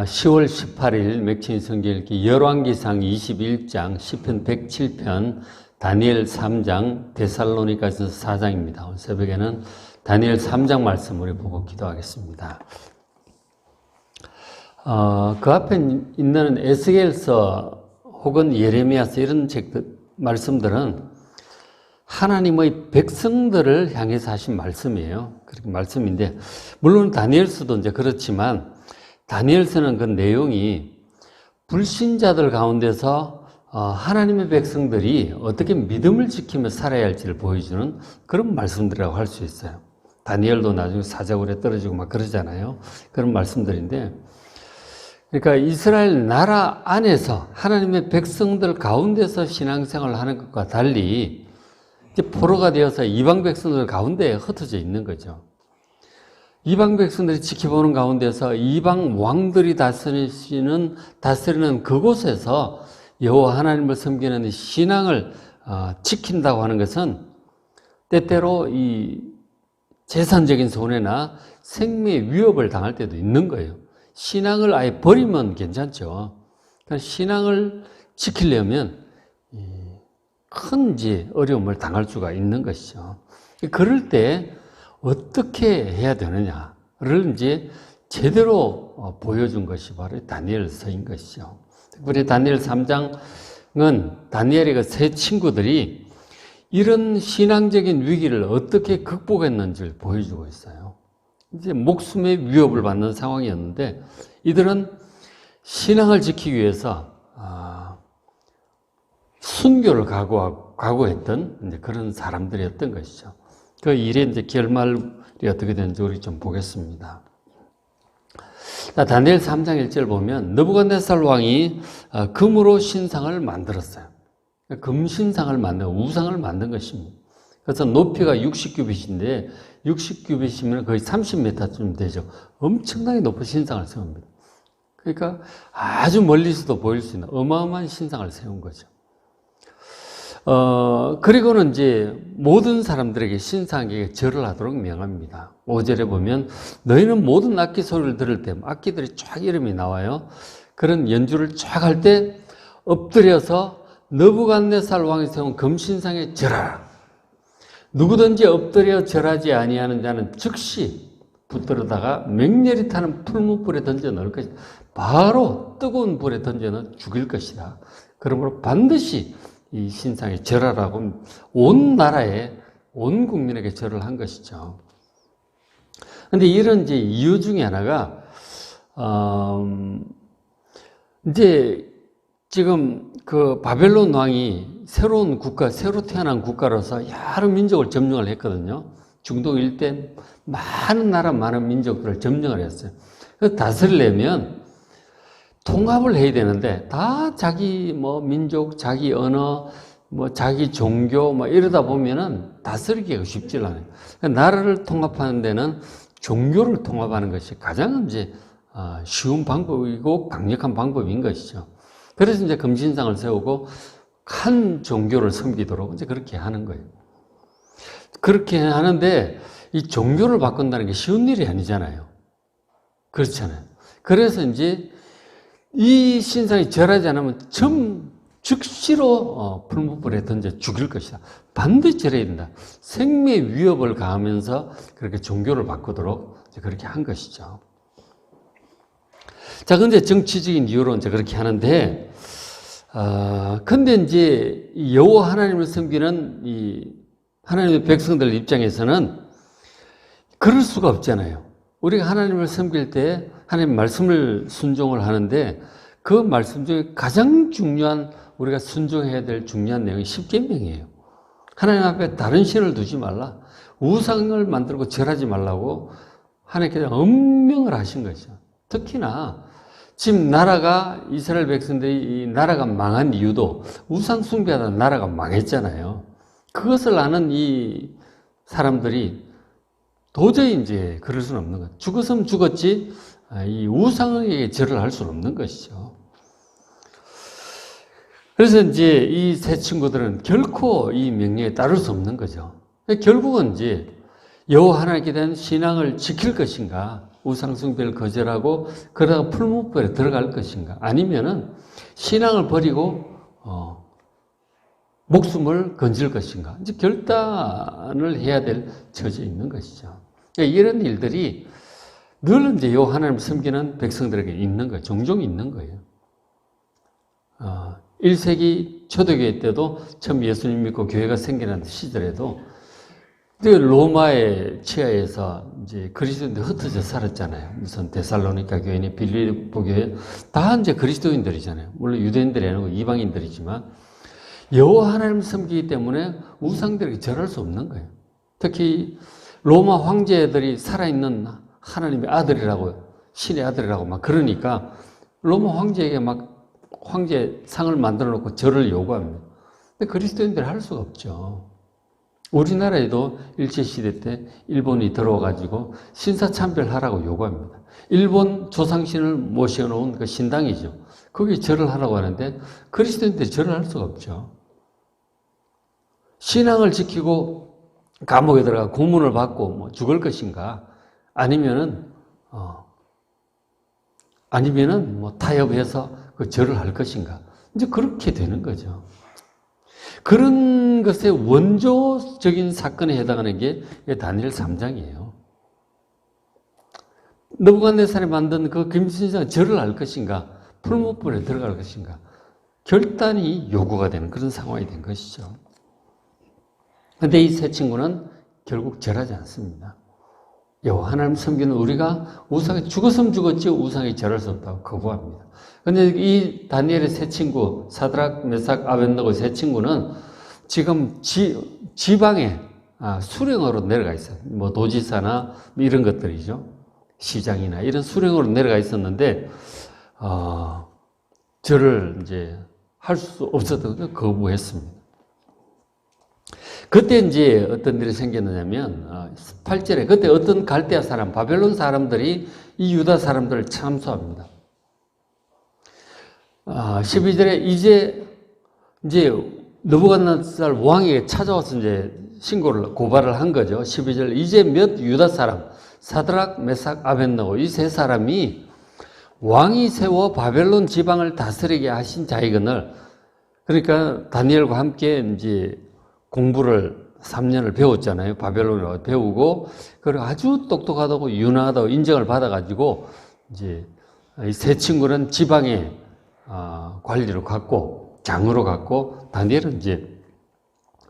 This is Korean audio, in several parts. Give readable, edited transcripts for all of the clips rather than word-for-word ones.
10월 18일 맥주인 성경 읽기 열왕기상 21장, 시편 107편, 다니엘 3장, 데살로니가서 4장입니다. 오늘 새벽에는 다니엘 3장 말씀을 보고 기도하겠습니다. 그 앞에 있는 에스겔서 혹은 예레미야서 이런 책들, 말씀들은 하나님의 백성들을 향해서 하신 말씀이에요. 그렇게 말씀인데, 물론 다니엘서도 이제 그렇지만, 다니엘서는 그 내용이 불신자들 가운데서 하나님의 백성들이 어떻게 믿음을 지키며 살아야 할지를 보여주는 그런 말씀들이라고 할 수 있어요. 다니엘도 나중에 사자굴에 떨어지고 막 그러잖아요. 그런 말씀들인데, 그러니까 이스라엘 나라 안에서 하나님의 백성들 가운데서 신앙생활을 하는 것과 달리 이제 포로가 되어서 이방 백성들 가운데에 흩어져 있는 거죠. 이방 백성들이 지켜보는 가운데서 이방 왕들이 다스리는 그곳에서 여호와 하나님을 섬기는 신앙을 지킨다고 하는 것은 때때로 이 재산적인 손해나 생명의 위협을 당할 때도 있는 거예요. 신앙을 아예 버리면 괜찮죠. 그러니까 신앙을 지키려면 큰 이제 어려움을 당할 수가 있는 것이죠. 그럴 때 어떻게 해야 되느냐를 이제 제대로 보여준 것이 바로 다니엘서인 것이죠. 특별히 다니엘 3장은 다니엘의 그 세 친구들이 이런 신앙적인 위기를 어떻게 극복했는지를 보여주고 있어요. 이제 목숨의 위협을 받는 상황이었는데 이들은 신앙을 지키기 위해서 순교를 각오했던 이제 그런 사람들이었던 것이죠. 그 일의 이제 결말이 어떻게 되는지 우리 좀 보겠습니다. 다니엘 3장 1절 보면 느부갓네살 왕이 금으로 신상을 만들었어요. 금신상을 우상을 만든 것입니다. 그래서 높이가 60규빗인데 60규빗이면 거의 30m쯤 되죠. 엄청나게 높은 신상을 세웁니다. 그러니까 아주 멀리서도 보일 수 있는 어마어마한 신상을 세운 거죠. 그리고는 이제 모든 사람들에게 신상에게 절을 하도록 명합니다. 5절에 보면 너희는 모든 악기 소리를 들을 때 악기들이 쫙 이름이 나와요. 그런 연주를 쫙 할 때 엎드려서 느부갓네살 왕이 세운 금신상에 절하라. 누구든지 엎드려 절하지 아니하는 자는 즉시 붙들어다가 맹렬히 타는 풀무불에 던져 넣을 것이다. 바로 뜨거운 불에 던져 넣어 죽일 것이다. 그러므로 반드시 이 신상에 절하라고 온 나라에, 온 국민에게 절을 한 것이죠. 근데 이런 이제 이유 중에 하나가, 이제 지금 그 바벨론 왕이 새로운 국가, 새로 태어난 국가로서 여러 민족을 점령을 했거든요. 중동 일대 많은 나라, 많은 민족들을 점령을 했어요. 그래서 다스리려면 통합을 해야 되는데 다 자기 민족, 자기 언어, 자기 종교 이러다 보면은 다스리기가 쉽지 않아요. 그러니까 나라를 통합하는 데는 종교를 통합하는 것이 가장 이제 쉬운 방법이고 강력한 방법인 것이죠. 그래서 이제 금신상을 세우고 한 종교를 섬기도록 이제 그렇게 하는 거예요. 그렇게 하는데 이 종교를 바꾼다는 게 쉬운 일이 아니잖아요. 그렇잖아요. 그래서 이제 이 신상이 절하지 않으면 즉시로 풀무불에 던져 죽일 것이다. 반드시 절해야 된다. 생명의 위협을 가하면서 그렇게 종교를 바꾸도록 이제 그렇게 한 것이죠. 자, 근데 정치적인 이유로 이제 그렇게 하는데, 근데 이제 여호와 하나님을 섬기는 이 하나님의 백성들 입장에서는 그럴 수가 없잖아요. 우리가 하나님을 섬길 때 하나님 말씀을 순종을 하는데 그 말씀 중에 가장 중요한 우리가 순종해야 될 중요한 내용이 십계명이에요. 하나님 앞에 다른 신을 두지 말라. 우상을 만들고 절하지 말라고 하나님께서 엄명을 하신 거죠. 특히나 지금 나라가 이스라엘 백성들이 이 나라가 망한 이유도 우상 숭배하다 나라가 망했잖아요. 그것을 아는 이 사람들이 도저히 이제 그럴 수는 없는 거예요. 죽었으면 죽었지 이 우상에게 절을 할 수는 없는 것이죠. 그래서 이제 이 세 친구들은 결코 이 명령에 따를 수 없는 거죠. 결국은 이제 여호와 하나님께 대한 신앙을 지킬 것인가 우상숭배를 거절하고 그러다가 풀무불에 들어갈 것인가? 아니면은 신앙을 버리고 목숨을 건질 것인가? 이제 결단을 해야 될 처지에 있는 것이죠. 그러니까 이런 일들이 늘 이제 요 하나님 섬기는 백성들에게 있는 거예요. 종종 있는 거예요. 1세기 초대교회 때도 처음 예수님 믿고 교회가 생겨난 시절에도 로마의 치하에서 이제 그리스도인들 흩어져 살았잖아요. 무슨 데살로니가 교회니 빌립보 교회 다 이제 그리스도인들이잖아요. 물론 유대인들이 아니고 이방인들이지만 여호와 하나님 섬기기 때문에 우상들에게 절할 수 없는 거예요. 특히 로마 황제들이 살아있는 하나님의 아들이라고 신의 아들이라고 막 그러니까 로마 황제에게 막 황제 상을 만들어 놓고 절을 요구합니다. 근데 그리스도인들이 할 수가 없죠. 우리나라에도 일제시대 때 일본이 들어와가지고 신사참배하라고 요구합니다. 일본 조상신을 모셔놓은 그 신당이죠. 거기에 절을 하라고 하는데 그리스도인들이 절을 할 수가 없죠. 신앙을 지키고 감옥에 들어가 고문을 받고 뭐 죽을 것인가? 아니면은 뭐 타협해서 그 절을 할 것인가? 이제 그렇게 되는 거죠. 그런 것의 원조적인 사건에 해당하는 게 다니엘 3장이에요. 느부갓네살이 만든 그 금신상 절을 할 것인가? 풀무불에 들어갈 것인가? 결단이 요구가 되는 그런 상황이 된 것이죠. 그런데 이 세 친구는 결국 절하지 않습니다. 여호와 하나님 섬기는 우리가 우상에 죽었으면 죽었지 우상에 절할 수 없다고 거부합니다. 그런데 이 다니엘의 세 친구 사드락, 메삭, 아벳느고 세 친구는 지금 지방에 수령으로 내려가 있어요. 뭐 도지사나 이런 것들이죠. 시장이나 이런 수령으로 내려가 있었는데 절을 이제 할 수 없었던 거부했습니다. 그때 이제 어떤 일이 생겼느냐면 8절에 그때 어떤 갈대아 사람, 바벨론 사람들이 이 유다 사람들을 참수합니다. 12절에 이제 느부갓네살 왕에게 찾아와서 이제 신고를 고발을 한 거죠. 12절 이제 몇 유다 사람 사드락, 메삭, 아벳느고 이 세 사람이 왕이 세워 바벨론 지방을 다스리게 하신 자이거늘 그러니까 다니엘과 함께 이제 공부를 3년을 배웠잖아요. 바벨론을 배우고, 그리고 아주 똑똑하다고 유능하다고 인정을 받아가지고, 이제 이 세 친구는 지방에 관리로 갔고, 장으로 갔고, 다니엘은 이제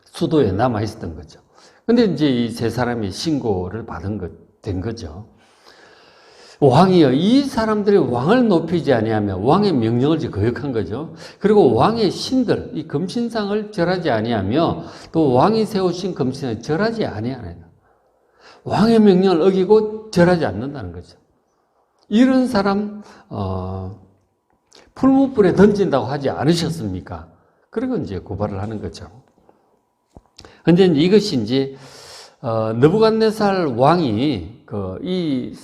수도에 남아 있었던 거죠. 근데 이제 이 세 사람이 신고를 된 거죠. 왕이요. 이 사람들이 왕을 높이지 아니하며 왕의 명령을 거역한 거죠. 그리고 왕의 신들, 이 금신상을 절하지 아니하며 또 왕이 세우신 금신상을 절하지 아니하는 왕의 명령을 어기고 절하지 않는다는 거죠. 이런 사람 풀무불에 던진다고 하지 않으셨습니까? 그리고 이제 고발을 하는 거죠. 근데 이것이 이제 느부갓네살 왕이 이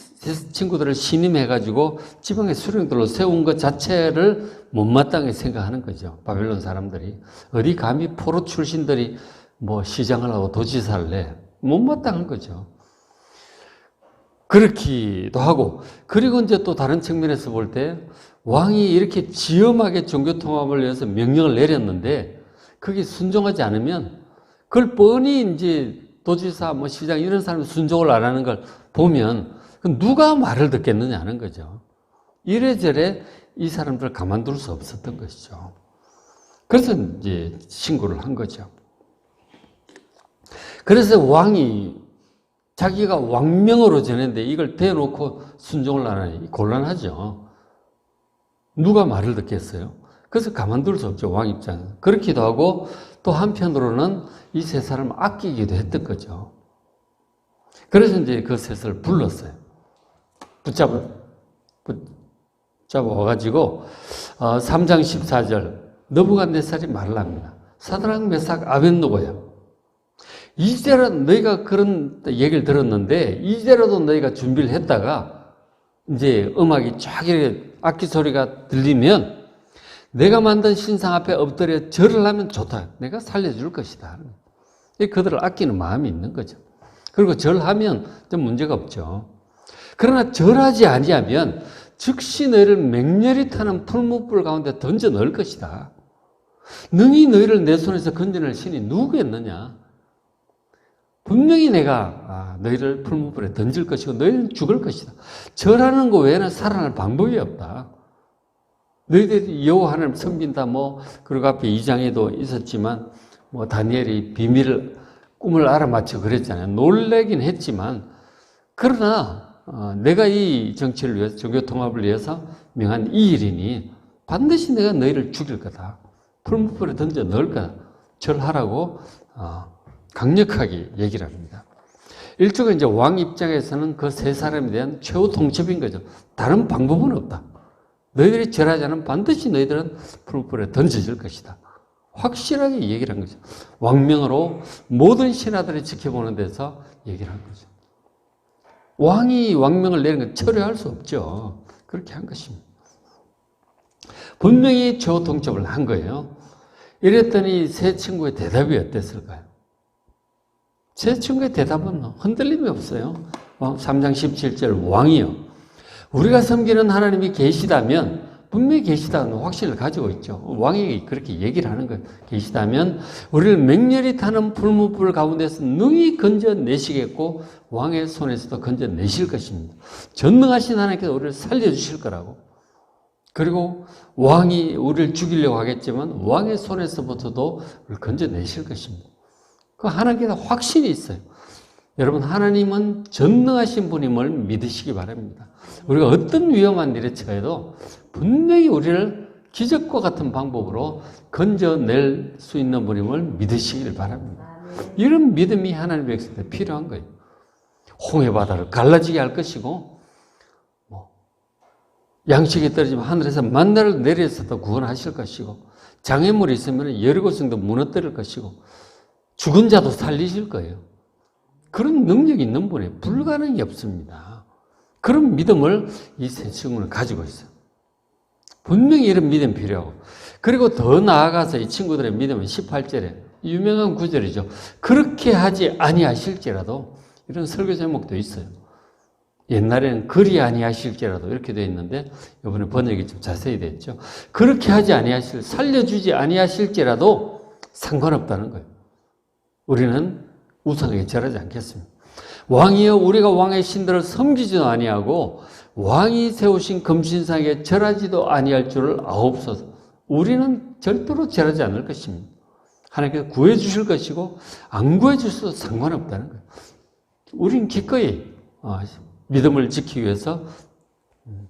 친구들을 신임해가지고 지방의 수령들로 세운 것 자체를 못마땅하게 생각하는 거죠. 바벨론 사람들이. 어디 감히 포로 출신들이 뭐 시장을 하고 도지사를 내. 못마땅한 거죠. 그렇기도 하고, 그리고 이제 또 다른 측면에서 볼 때 왕이 이렇게 지엄하게 종교통합을 위해서 명령을 내렸는데 그게 순종하지 않으면 그걸 뻔히 이제 도지사, 뭐 시장 이런 사람이 순종을 안 하는 걸 보면 누가 말을 듣겠느냐 하는 거죠. 이래저래 이 사람들을 가만둘 수 없었던 것이죠. 그래서 이제 신고를 한 거죠. 그래서 왕이 자기가 왕명으로 전했는데 이걸 대놓고 순종을 안 하니 곤란하죠. 누가 말을 듣겠어요? 그래서 가만둘 수 없죠, 왕 입장은. 그렇기도 하고 또 한편으로는 이 세 사람을 아끼기도 했던 거죠. 그래서 이제 그 셋을 불렀어요. 붙잡아와가지고 3장 14절 느부갓네살이 말을 합니다. 사드락, 메삭, 아벳느고야. 이제라도 너희가 그런 얘기를 들었는데 이제라도 너희가 준비를 했다가 이제 음악이 쫙 이렇게 악기 소리가 들리면 내가 만든 신상 앞에 엎드려 절을 하면 좋다. 내가 살려줄 것이다. 그들을 아끼는 마음이 있는 거죠. 그리고 절하면 좀 문제가 없죠. 그러나 절하지 아니하면 즉시 너희를 맹렬히 타는 풀무불 가운데 던져 넣을 것이다. 능히 너희를 내 손에서 건져낼 신이 누구겠느냐? 분명히 내가 너희를 풀무불에 던질 것이고 너희는 죽을 것이다. 절하는 것 외에는 살아날 방법이 없다. 너희들이 여호와 하나님 섬긴다. 그리고 앞에 2장에도 있었지만 다니엘이 비밀을 꿈을 알아맞혀 그랬잖아요. 놀래긴 했지만 그러나 내가 이 정치를 위해서 종교 통합을 위해서 명한 이 일이니 반드시 내가 너희를 죽일 거다. 풀무불에 던져 넣을 거다. 절하라고 강력하게 얘기를 합니다. 일종의 이제 왕 입장에서는 그 세 사람에 대한 최후 통첩인 거죠. 다른 방법은 없다. 너희들이 절하지 않으면 반드시 너희들은 풀무불에 던져질 것이다. 확실하게 얘기를 한 거죠. 왕명으로 모든 신하들이 지켜보는 데서 얘기를 한 거죠. 왕이 왕명을 내린 건 철회할 수 없죠. 그렇게 한 것입니다. 분명히 최후 통첩을 한 거예요. 이랬더니 세 친구의 대답이 어땠을까요? 세 친구의 대답은 흔들림이 없어요. 3장 17절 왕이요. 우리가 섬기는 하나님이 계시다면 분명히 계시다는 확신을 가지고 있죠. 왕이 그렇게 얘기를 하는 거예요. 계시다면 우리를 맹렬히 타는 풀무불 가운데서 능히 건져내시겠고 왕의 손에서도 건져내실 것입니다. 전능하신 하나님께서 우리를 살려주실 거라고. 그리고 왕이 우리를 죽이려고 하겠지만 왕의 손에서부터도 우리를 건져내실 것입니다. 그 하나님께서 확신이 있어요. 여러분, 하나님은 전능하신 분임을 믿으시기 바랍니다. 우리가 어떤 위험한 일에 처해도 분명히 우리를 기적과 같은 방법으로 건져낼 수 있는 분임을 믿으시길 바랍니다. 이런 믿음이 하나님의 백성한테 필요한 거예요. 홍해 바다를 갈라지게 할 것이고, 양식이 떨어지면 하늘에서 만나를 내려서도 구원하실 것이고, 장애물이 있으면 여리고성도 무너뜨릴 것이고, 죽은 자도 살리실 거예요. 그런 능력이 있는 분에 불가능이 없습니다. 그런 믿음을 이 세 친구는 가지고 있어요. 분명히 이런 믿음이 필요하고, 그리고 더 나아가서 이 친구들의 믿음은 18절에 유명한 구절이죠. 그렇게 하지 아니하실지라도, 이런 설교 제목도 있어요. 옛날에는 그리 아니하실지라도 이렇게 되어 있는데 이번에 번역이 좀 자세히 되어 있죠. 그렇게 하지 살려주지 아니하실지라도 상관없다는 거예요. 우리는 우상에게 절하지 않겠습니다. 왕이여 우리가 왕의 신들을 섬기지도 아니하고 왕이 세우신 금신상에 절하지도 아니할 줄을 아옵소서. 우리는 절대로 절하지 않을 것입니다. 하나님께서 구해 주실 것이고 안 구해 주셔도 상관없다는 거예요. 우리는 기꺼이 믿음을 지키기 위해서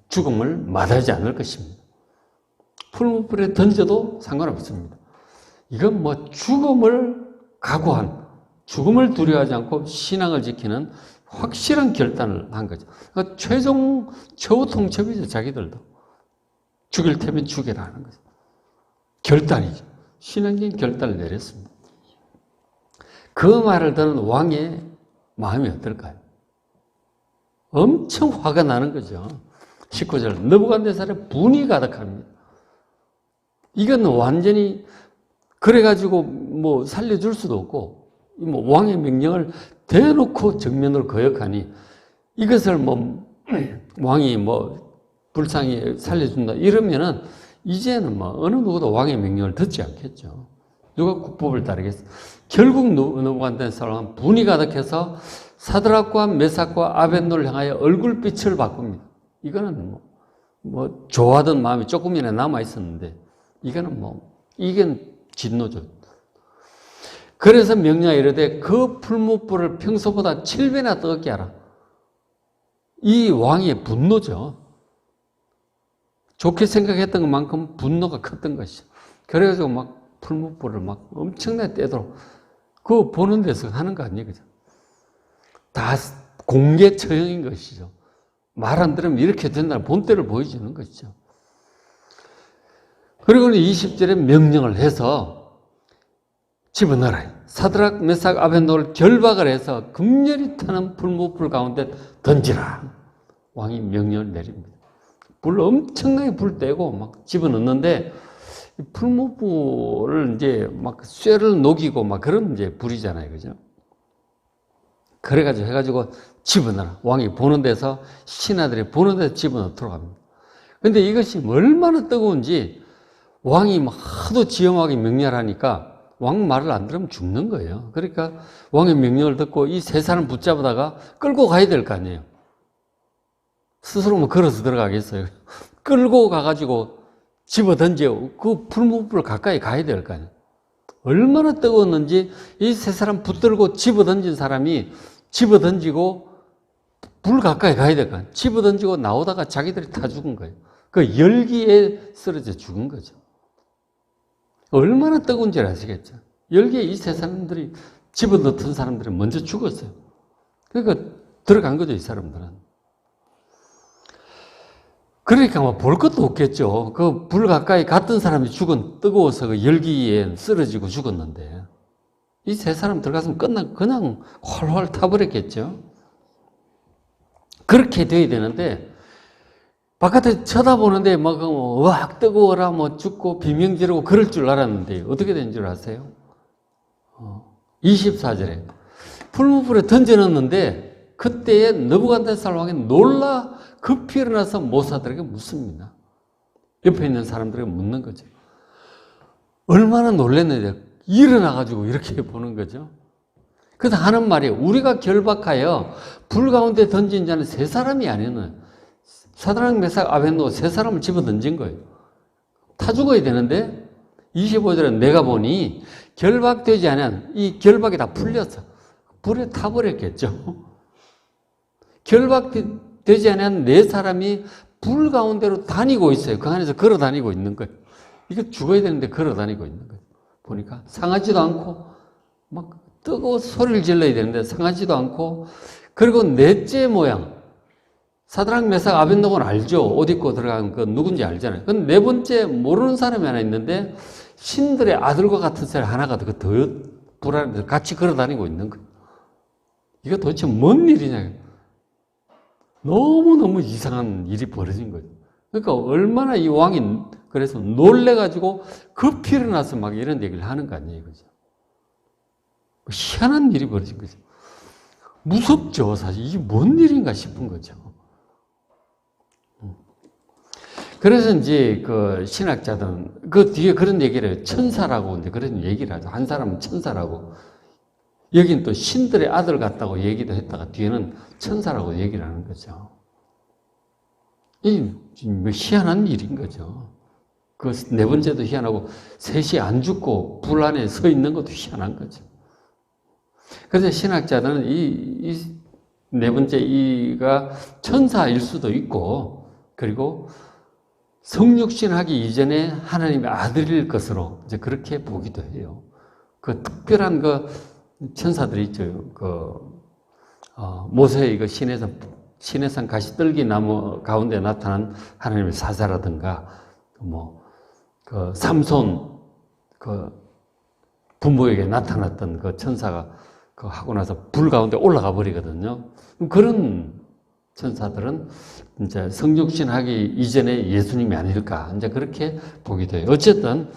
죽음을 마다하지 않을 것입니다. 풀무불에 던져도 상관없습니다. 이건 죽음을 각오한, 죽음을 두려워하지 않고 신앙을 지키는 확실한 결단을 한 거죠. 그러니까 최후 통첩이죠, 자기들도. 죽일 테면 죽여라 하는 거죠. 결단이죠. 신앙적인 결단을 내렸습니다. 그 말을 듣는 왕의 마음이 어떨까요? 엄청 화가 나는 거죠. 19절, 느부갓네살의 분이 가득합니다. 이건 완전히 그래가지고 살려줄 수도 없고, 왕의 명령을 대놓고 정면으로 거역하니 이것을 왕이 불쌍히 살려준다 이러면은 이제는 어느 누구도 왕의 명령을 듣지 않겠죠. 누가 국법을 따르겠어? 결국 느부갓네살은 분이 가득해서 사드락과 메삭과 아벳노를 향하여 얼굴빛을 바꿉니다. 이거는 좋아하던 마음이 조금이나 남아 있었는데 이거는 이게 진노죠. 그래서 명령하여 이르되 그 풀무불을 평소보다 7배나 뜨겁게 하라. 이 왕의 분노죠. 좋게 생각했던 것만큼 분노가 컸던 것이죠. 그래가지고 풀무불을 엄청나게 떼도록 그거 보는 데서 하는 거 아니에요. 그죠? 다 공개 처형인 것이죠. 말 안 들으면 이렇게 된다는 본때를 보여주는 것이죠. 그리고는 20절에 명령을 해서 집어넣어라. 사드락, 메삭, 아벳노를 결박을 해서 극렬히 타는 풀무불 가운데 던지라. 왕이 명령을 내립니다. 불 엄청나게 불 떼고 집어넣는데 풀무불을 이제 쇠를 녹이고 그런 이제 불이잖아요. 그죠? 그래가지고 해가지고 집어넣어라. 왕이 보는 데서, 신하들이 보는 데서 집어넣도록 합니다. 근데 이것이 얼마나 뜨거운지 왕이 하도 지엄하게 명령하니까 왕 말을 안 들으면 죽는 거예요. 그러니까 왕의 명령을 듣고 이 세 사람 붙잡아다가 끌고 가야 될 거 아니에요. 스스로 뭐 걸어서 들어가겠어요. 끌고 가가지고 집어 던져 그 불목불 가까이 가야 될 거 아니에요. 얼마나 뜨거웠는지 이 세 사람 붙들고 집어 던진 사람이 집어 던지고 불 가까이 가야 될 거 아니에요. 집어 던지고 나오다가 자기들이 다 죽은 거예요. 그 열기에 쓰러져 죽은 거죠. 얼마나 뜨거운지 아시겠죠? 열기에 이 세 사람들이 집어넣던 사람들은 먼저 죽었어요. 그러니까 들어간 거죠, 이 사람들은. 그러니까 뭐 볼 것도 없겠죠. 그 불 가까이 갔던 사람이 뜨거워서 그 열기에 쓰러지고 죽었는데 이 세 사람 들어갔으면 그냥 훨훨 타버렸겠죠. 그렇게 돼야 되는데 바깥에 쳐다보는데 막 으악 뜨거워라 뭐 죽고 비명 지르고 그럴 줄 알았는데 어떻게 된 줄 아세요? 24절에 풀무불에 던져넣었는데 그때에 느부갓네살 왕이 놀라 급히 일어나서 모사들에게 묻습니다. 옆에 있는 사람들에게 묻는 거죠. 얼마나 놀랐는지 일어나가지고 이렇게 보는 거죠. 그래서 하는 말이 우리가 결박하여 불 가운데 던진 자는 세 사람이 아니는 사드락 메삭 아벳노고 세 사람을 집어 던진 거예요. 타 죽어야 되는데 25절에 내가 보니 결박되지 않은 이 결박이 다 풀렸어. 불에 타버렸겠죠. 결박되지 않은 네 사람이 불 가운데로 다니고 있어요. 그 안에서 걸어 다니고 있는 거예요. 이거 죽어야 되는데 걸어 다니고 있는 거예요. 보니까 상하지도 않고 막 뜨거워 소리를 질러야 되는데 상하지도 않고 그리고 넷째 모양 사드락 메삭 아벳노고는 알죠. 옷 입고 들어간 그 누군지 알잖아요. 근데 네 번째 모르는 사람이 하나 있는데 신들의 아들과 같은 사람 하나가 더 불안해서 같이 걸어 다니고 있는 거예요. 이거 도대체 뭔 일이냐. 너무너무 이상한 일이 벌어진 거죠. 그러니까 얼마나 이 왕이 그래서 놀래가지고 급히 일어나서 막 이런 얘기를 하는 거 아니에요. 그죠? 희한한 일이 벌어진 거죠. 무섭죠. 사실 이게 뭔 일인가 싶은 거죠. 그래서 이제 그 신학자들은 그 뒤에 그런 얘기를 해요. 천사라고 이제 그런 얘기를 하죠. 한 사람은 천사라고. 여긴 또 신들의 아들 같다고 얘기도 했다가 뒤에는 천사라고 얘기를 하는 거죠. 이 희한한 일인 거죠. 그 네 번째도 희한하고 셋이 안 죽고 불 안에 서 있는 것도 희한한 거죠. 그래서 신학자들은 이 네 번째 이가 천사일 수도 있고 그리고 성육신하기 이전에 하나님의 아들일 것으로 이제 그렇게 보기도 해요. 그 특별한 그 천사들이 있죠. 모세의 그 시내산 가시떨기 나무 가운데 나타난 하나님의 사자라든가 그 삼손 그 부모에게 나타났던 그 천사가 그 하고 나서 불 가운데 올라가 버리거든요. 그런 천사들은 이제 성육신하기 이전에 예수님이 아닐까 이제 그렇게 보기도 해요. 어쨌든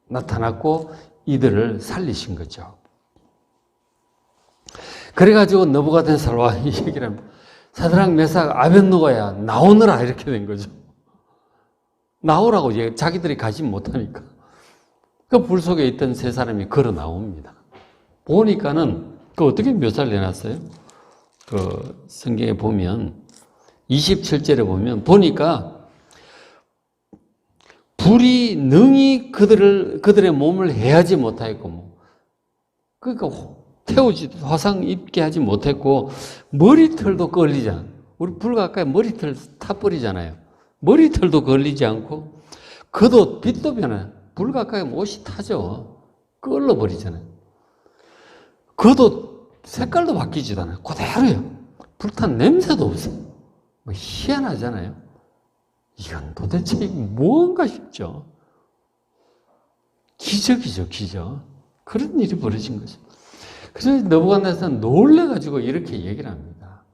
나타났고 이들을 살리신 거죠. 그래가지고 느부갓네살 왕이 얘기를 합니다. 사드락 메삭 아벳노고야 나오너라 이렇게 된 거죠. 나오라고 자기들이 가지 못하니까 그 불 속에 있던 세 사람이 걸어 나옵니다. 보니까는 그 어떻게 묘사를 해놨어요? 그 성경에 보면 27절에 보면 보니까 불이 능히 그들의 몸을 해하지 못하였고 그러니까 태우지 화상 입게 하지 못했고 머리털도 걸리지 않아. 우리 불 가까이 머리털 타버리잖아요. 머리털도 걸리지 않고 그도 빛도 변해. 불 가까이 옷이 타죠. 끌어버리잖아요. 그도 색깔도 바뀌지도 않아요. 그대로요. 불탄 냄새도 없어요. 희한하잖아요. 이건 도대체 뭔가 싶죠. 기적이죠, 기적. 그런 일이 벌어진 거죠. 그래서 느부갓네살은 놀래가지고 이렇게 얘기를 합니다.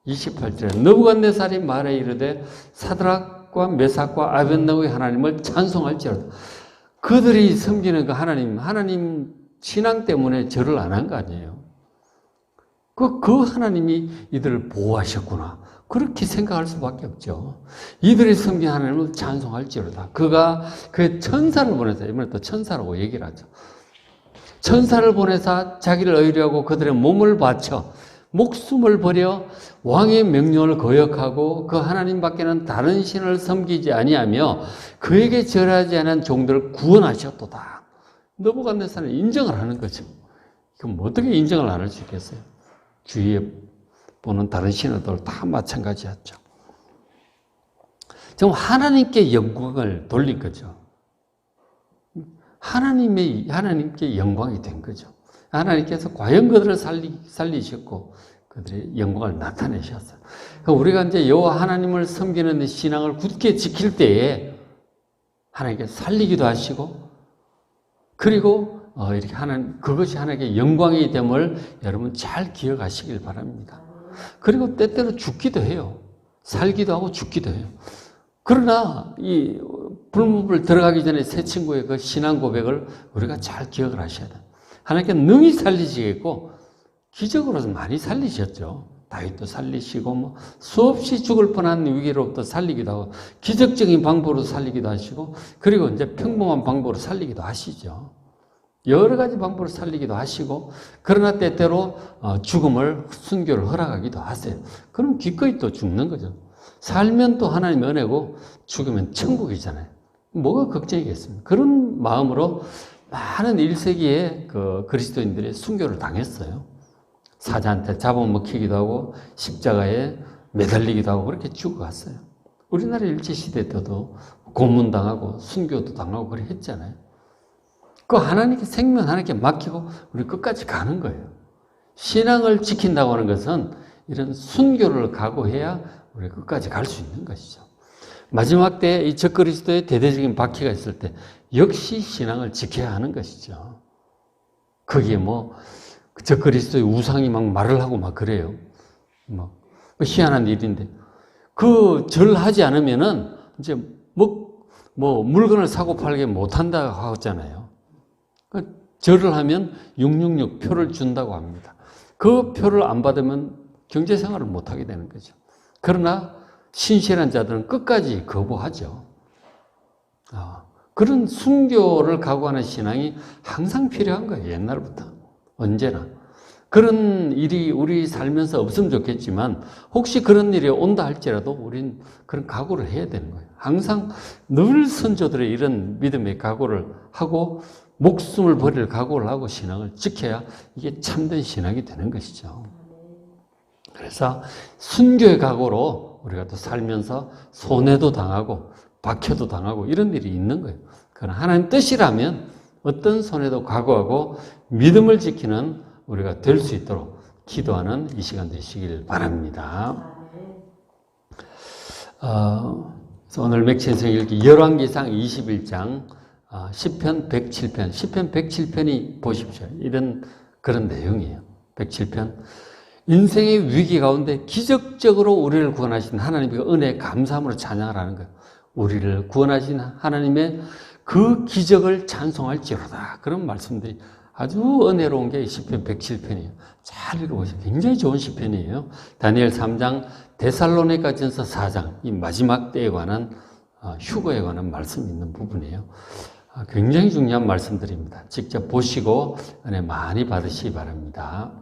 28절에 느부갓네살이 말해 이르되 사드락과 메삭과 아벳노고의 하나님을 찬송할지어다. 그들이 섬기는 그 하나님 신앙 때문에 절을 안 한 거 아니에요. 그 하나님이 이들을 보호하셨구나. 그렇게 생각할 수밖에 없죠. 이들이 섬긴 하나님을 찬송할지로다. 그가 그 천사를 보내서, 이번에 또 천사라고 얘기를 하죠. 천사를 보내사 자기를 의뢰하고 그들의 몸을 바쳐 목숨을 버려 왕의 명령을 거역하고 그 하나님 밖에는 다른 신을 섬기지 아니하며 그에게 절하지 않은 종들을 구원하셨도다. 느부갓네살은 인정을 하는 거죠. 그럼 어떻게 인정을 안 할 수 있겠어요? 주위에 보는 다른 신들도 다 마찬가지였죠. 지금 하나님께 영광을 돌린 거죠. 하나님께 영광이 된 거죠. 하나님께서 과연 그들을 살리셨고 그들의 영광을 나타내셨어요. 그러니까 우리가 이제 여호와 하나님을 섬기는 신앙을 굳게 지킬 때에 하나님께 살리기도 하시고, 그리고 이렇게 그것이 하나님께 영광이 됨을 여러분 잘 기억하시길 바랍니다. 그리고 때때로 죽기도 해요. 살기도 하고 죽기도 해요. 그러나 이 불문불 들어가기 전에 새 친구의 그 신앙 고백을 우리가 잘 기억을 하셔야 돼요. 하나님께 능히 살리시겠고 기적으로서 많이 살리셨죠. 다윗도 살리시고 수없이 죽을 뻔한 위기로부터 살리기도 하고 기적적인 방법으로 살리기도 하시고, 그리고 이제 평범한 방법으로 살리기도 하시죠. 여러 가지 방법으로 살리기도 하시고, 그러나 때때로 죽음을 순교를 허락하기도 하세요. 그럼 기꺼이 또 죽는 거죠. 살면 또 하나님의 은혜고 죽으면 천국이잖아요. 뭐가 걱정이겠습니까? 그런 마음으로 많은 1세기의 그 그리스도인들이 순교를 당했어요. 사자한테 잡아먹히기도 하고 십자가에 매달리기도 하고 그렇게 죽어갔어요. 우리나라 일제시대 때도 고문당하고 순교도 당하고 그렇게 했잖아요. 그 하나님께 생명 하나님께 맡기고 우리 끝까지 가는 거예요. 신앙을 지킨다고 하는 것은 이런 순교를 각오해야 우리 끝까지 갈 수 있는 것이죠. 마지막 때 이 적그리스도의 대대적인 박해가 있을 때 역시 신앙을 지켜야 하는 것이죠. 거기에 적그리스도의 우상이 막 말을 하고 막 그래요. 희한한 일인데 그 절하지 않으면은 이제 물건을 사고 팔게 못한다고 하잖아요. 절을 하면 666 표를 준다고 합니다. 그 표를 안 받으면 경제 생활을 못하게 되는 거죠. 그러나 신실한 자들은 끝까지 거부하죠. 그런 순교를 각오하는 신앙이 항상 필요한 거예요. 옛날부터. 언제나. 그런 일이 우리 살면서 없으면 좋겠지만 혹시 그런 일이 온다 할지라도 우린 그런 각오를 해야 되는 거예요. 항상 늘 선조들의 이런 믿음의 각오를 하고 목숨을 버릴 각오를 하고 신앙을 지켜야 이게 참된 신앙이 되는 것이죠. 그래서 순교의 각오로 우리가 또 살면서 손해도 당하고 박해도 당하고 이런 일이 있는 거예요. 그러나 하나님 뜻이라면 어떤 손해도 각오하고 믿음을 지키는 우리가 될 수 있도록 기도하는 이 시간 되시길 바랍니다. 오늘 맥신성 읽기 열왕기상 21장 10편 107편 10편 107편이 보십시오. 그런 내용이에요. 107편. 인생의 위기 가운데 기적적으로 우리를 구원하신 하나님의 은혜에 감사함으로 찬양을 하는 거예요. 우리를 구원하신 하나님의 그 기적을 찬송할지로다. 그런 말씀들이 아주 은혜로운 게 시편 107편이에요. 잘 읽어보세요. 굉장히 좋은 시편이에요. 다니엘 3장, 데살로니가전서 4장, 이 마지막 때에 관한 휴거에 관한 말씀이 있는 부분이에요. 굉장히 중요한 말씀들입니다. 직접 보시고 은혜 많이 받으시기 바랍니다.